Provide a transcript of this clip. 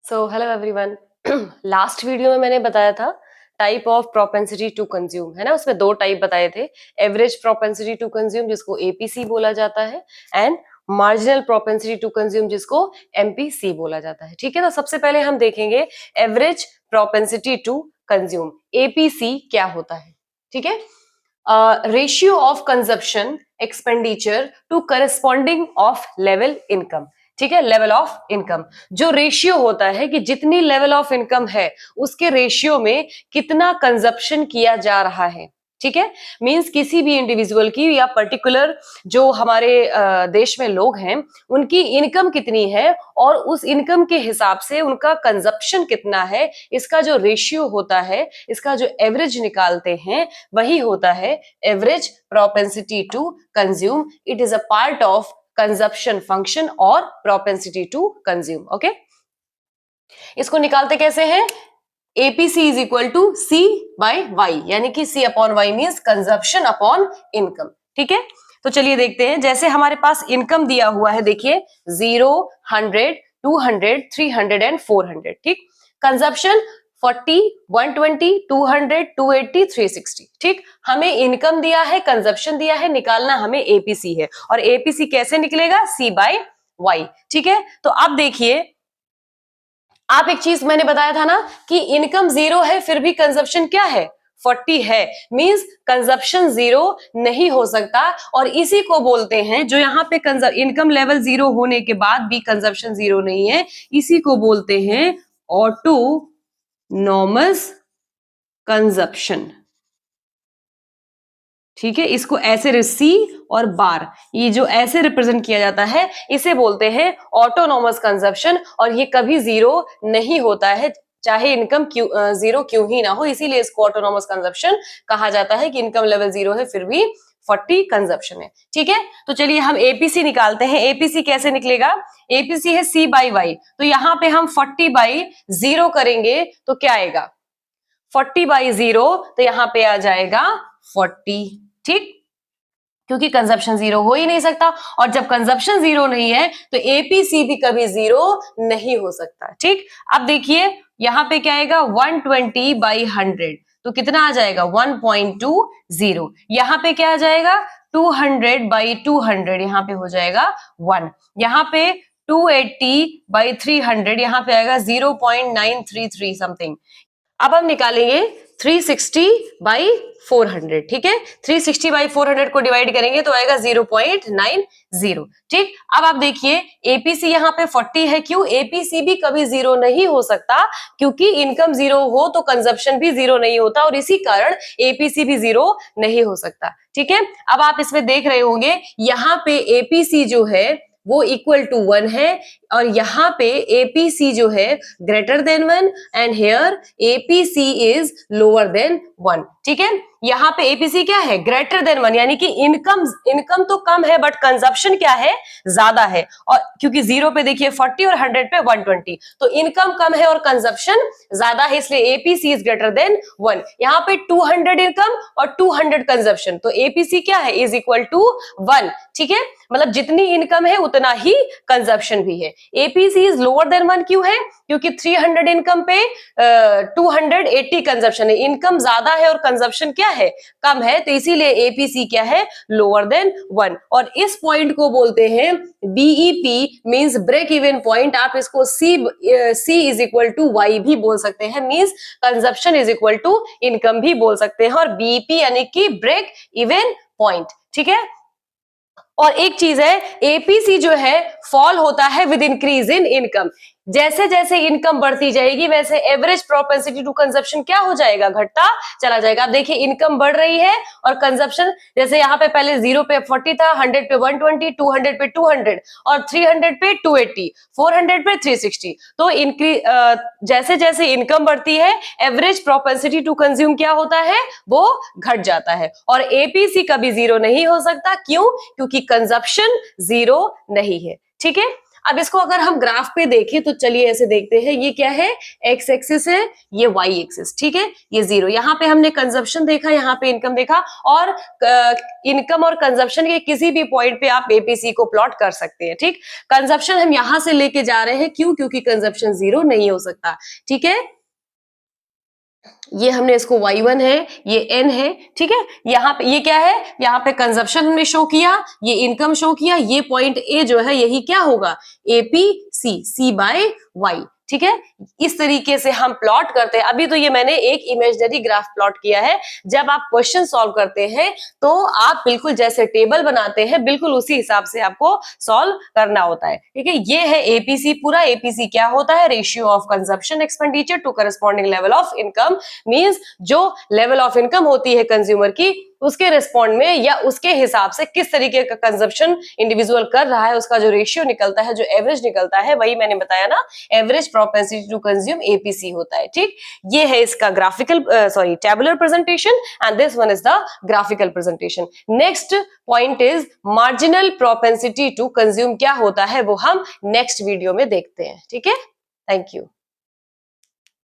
सो hello everyone. Last video में मैंने बताया था type of propensity to consume, है ना। उसमें दो टाइप बताए थे, एवरेज प्रोपेंसिटी टू कंज्यूम जिसको एपीसी बोला जाता है and marginal propensity to consume जिसको एमपीसी बोला जाता है। ठीक है, तो सबसे पहले हम देखेंगे average propensity to consume, APC क्या होता है। ठीक है, ratio of consumption expenditure to corresponding of level income. ठीक है, लेवल ऑफ इनकम जो रेशियो होता है कि जितनी लेवल ऑफ इनकम है उसके रेशियो में कितना कंजप्शन किया जा रहा है। ठीक है, मींस किसी भी इंडिविजुअल की या पर्टिकुलर जो हमारे देश में लोग हैं उनकी इनकम कितनी है और उस इनकम के हिसाब से उनका कंजप्शन कितना है, इसका जो रेशियो होता है, इसका जो एवरेज निकालते हैं वही होता है average propensity to consume. It is a part of consumption function और प्रोपेंसिटी टू कंज्यूम। ओके, इसको निकालते कैसे हैं? APC is equal to C by y, यानी कि C upon y means consumption upon income. ठीक है, तो चलिए देखते हैं। जैसे हमारे पास इनकम दिया हुआ है, देखिए 0, 100, 200, 300 एंड 400। ठीक, कंजप्शन 40, 120, 200, 280, 360। ठीक, हमें इनकम दिया है, कंजप्शन दिया है, निकालना हमें एपीसी है। और एपीसी कैसे निकलेगा? C by y. ठीक है, तो अब देखिए, आप एक चीज मैंने बताया था ना कि इनकम 0 है फिर भी कंजप्शन क्या है? 40 है, मींस कंजप्शन 0 नहीं हो सकता। और इसी को बोलते हैं, जो यहाँ पे इनकम लेवल 0 होने के बाद भी कंजप्शन 0 नहीं है, इसी को बोलते हैं ऑटोनॉमस कंजप्शन। ठीक है, इसको ऐसे सी और बार, ये जो ऐसे रिप्रेजेंट किया जाता है इसे बोलते हैं ऑटोनॉमस कंजप्शन। और ये कभी 0 नहीं होता है, चाहे इनकम 0 क्यों ही ना हो, इसीलिए इसको ऑटोनॉमस कंजप्शन कहा जाता है कि इनकम लेवल 0 है फिर भी 40 कंजप्शन है। ठीक है, तो चलिए हम एपीसी निकालते हैं। एपीसी कैसे निकलेगा? एपीसी है C बाई वाई, तो यहां पे हम 40 बाई 0 करेंगे तो क्या आएगा? 40 बाई 0, तो यहां पे आ जाएगा 40। ठीक, क्योंकि कंजप्शन 0 हो ही नहीं सकता, और जब कंजप्शन 0 नहीं है तो एपीसी भी कभी 0 नहीं हो सकता। ठीक, अब देखिए यहां पे क्या आएगा? 120 बाई 100, तो कितना आ जाएगा? 1.20। यहां पे क्या आ जाएगा? 200 बाई 200, यहां पे हो जाएगा 1। यहां पे 280 बाई 300, यहां पे आएगा 0.933 समथिंग। अब हम निकालेंगे 360 बाई 400। ठीक है, 360 बाई 400 को डिवाइड करेंगे तो आएगा 0.90। ठीक, अब आप देखिए एपीसी यहाँ पे 40 है, क्यों? एपीसी भी कभी 0 नहीं हो सकता, क्योंकि इनकम 0 हो तो कंजप्शन भी 0 नहीं होता, और इसी कारण एपीसी भी 0 नहीं हो सकता। ठीक है, अब आप इसमें देख रहे होंगे यहाँ पे एपीसी जो है वो इक्वल टू 1 है, और यहाँ पे एपीसी जो है greater than 1 and here APC is lower than 1। ठीक है, यहाँ पे एपीसी क्या है? ग्रेटर देन 1, यानी कि इनकम तो कम है बट कंजप्शन क्या है? ज्यादा है। और क्योंकि 0 पे देखिए 40 और 100 पे 120, तो इनकम कम है और कंजप्शन ज्यादा है, इसलिए एपीसी इज ग्रेटर देन 1। यहाँ पे 200 इनकम और 200 कंजप्शन, तो एपीसी क्या है? Is equal to 1। ठीक है, मतलब जितनी इनकम है उतना ही कंजप्शन भी है। एपीसी इज लोअर देन 1 क्यों है? क्योंकि 300 इनकम पे 280 कंजप्शन है, इनकम ज्यादा है और कंजप्शन क्या है? कम है, तो इसीलिए एपीसी क्या है? Lower than 1। और इस पॉइंट को बोलते हैं BEP, means break even point. आप इसको C is equal to y भी बोल सकते हैं, means consumption is equal to income भी बोल सकते हैं, और बीईपी यानी कि ब्रेक इवन पॉइंट। ठीक है, और एक चीज है, एपीसी जो है फॉल होता है विद इंक्रीज इन इनकम। जैसे जैसे इनकम बढ़ती जाएगी वैसे एवरेज प्रोपेंसिटी टू कंजप्शन क्या हो जाएगा? घटता चला जाएगा। आप देखिए इनकम बढ़ रही है और कंजप्शन, जैसे यहाँ पे पहले 0 पे 40 था, 100 पे 120, 200 पे 200 और 300 पे 280, 400 पे 360। तो जैसे जैसे इनकम बढ़ती है एवरेज प्रोपेंसिटी टू कंज्यूम क्या होता है? वो घट जाता है। और एपीसी कभी 0 नहीं हो सकता, क्यों? क्योंकि कंजप्शन 0 नहीं है। ठीक है, अब इसको अगर हम ग्राफ पे देखें तो चलिए ऐसे देखते हैं, ये क्या है, एक्स एक्सिस है, ये वाई एक्सिस, ठीक है, ये जीरो, यहाँ पे हमने कंजप्शन देखा, यहाँ पे इनकम देखा, और इनकम और कंजप्शन के किसी भी पॉइंट पे आप एपीसी को प्लॉट कर सकते हैं, ठीक। कंजप्शन हम यहां से लेके जा रहे हैं, क्यों, क्योंकि कंजप्शन जीरो नहीं हो सकता, ठीक है। ये हमने इसको y1 है, ये n है, ठीक है। यहाँ पे ये क्या है, यहाँ पे कंजप्शन हमने शो किया, ये इनकम शो किया, ये पॉइंट ए जो है यही क्या होगा, एपीसी, सी बाय वाई, ठीक है। इस तरीके से हम प्लॉट करते हैं। अभी तो ये मैंने एक इमेजिनरी ग्राफ प्लॉट किया है। जब आप क्वेश्चन सॉल्व करते हैं तो आप बिल्कुल जैसे टेबल बनाते हैं, बिल्कुल उसी हिसाब से आपको सॉल्व करना होता है, ठीक है। ये है एपीसी, पूरा एपीसी क्या होता है, ratio of consumption expenditure to corresponding level of income, means जो लेवल ऑफ इनकम होती है कंज्यूमर की, उसके रिस्पॉन्ड में या उसके हिसाब से किस तरीके का कंजप्शन इंडिविजुअल कर रहा है, उसका जो रेशियो निकलता है, जो एवरेज निकलता है, वही मैंने बताया ना, average propensity to consume APC होता है, ठीक। ये है इसका graphical tabular presentation, and this one is the graphical presentation. Next point is marginal propensity to consume क्या होता है, वो हम नेक्स्ट वीडियो में देखते हैं, ठीक है। Thank you.